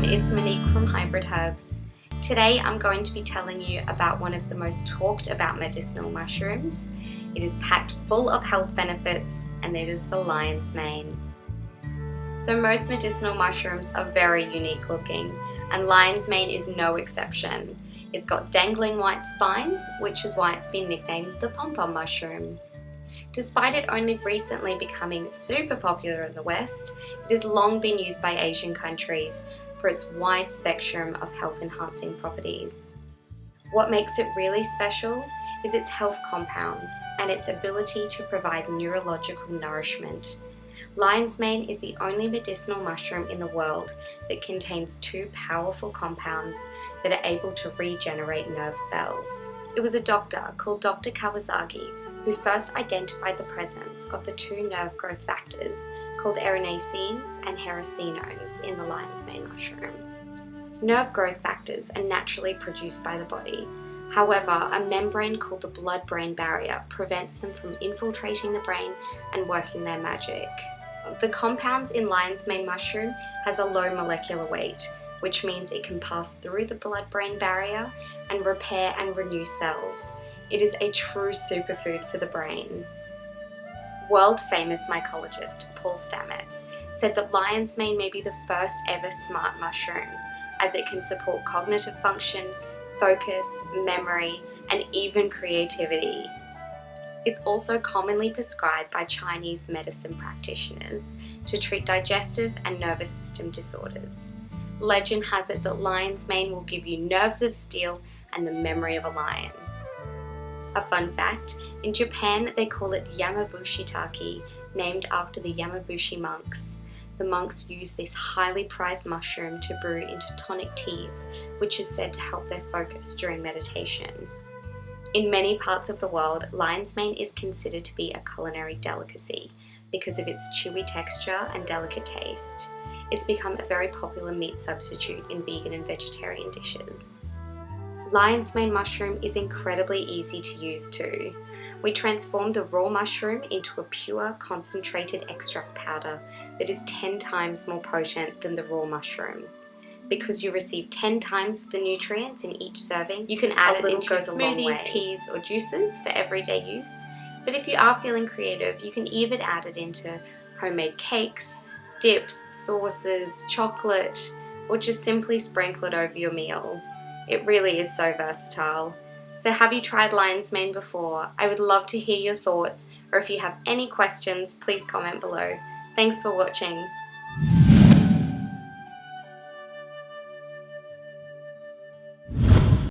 everyone, it's Monique from Hybrid Herbs. Today I'm going to be telling you about one of the most talked about medicinal mushrooms. It is packed full of health benefits and it is the lion's mane. So most medicinal mushrooms are very unique looking and lion's mane is no exception. It's got dangling white spines, which is why it's been nicknamed the pom-pom mushroom. Despite it only recently becoming super popular in the West, it has long been used by Asian countries for its wide spectrum of health-enhancing properties. What makes it really special is its health compounds and its ability to provide neurological nourishment. Lion's mane is the only medicinal mushroom in the world that contains two powerful compounds that are able to regenerate nerve cells. It was a doctor called Dr. Kawasaki who first identified the presence of the two nerve growth factors called erinacines and hericenones in the lion's mane mushroom. Nerve growth factors are naturally produced by the body. However, a membrane called the blood-brain barrier prevents them from infiltrating the brain and working their magic. The compounds in lion's mane mushroom has a low molecular weight, which means it can pass through the blood-brain barrier and repair and renew cells. It is a true superfood for the brain. World-famous mycologist Paul Stamets said that lion's mane may be the first ever smart mushroom, as it can support cognitive function, focus, memory, and even creativity. It's also commonly prescribed by Chinese medicine practitioners to treat digestive and nervous system disorders. Legend has it that lion's mane will give you nerves of steel and the memory of a lion. A fun fact, in Japan they call it yamabushitake, named after the Yamabushi monks. The monks use this highly prized mushroom to brew into tonic teas, which is said to help their focus during meditation. In many parts of the world, lion's mane is considered to be a culinary delicacy because of its chewy texture and delicate taste. It's become a very popular meat substitute in vegan and vegetarian dishes. Lion's mane mushroom is incredibly easy to use too. We transform the raw mushroom into a pure concentrated extract powder that is 10 times more potent than the raw mushroom. Because you receive 10 times the nutrients in each serving, you can add it into smoothies, teas or juices for everyday use. But if you are feeling creative, you can even add it into homemade cakes, dips, sauces, chocolate, or just simply sprinkle it over your meal. It really is so versatile. So have you tried lion's mane before? I would love to hear your thoughts, or if you have any questions, please comment below. Thanks for watching.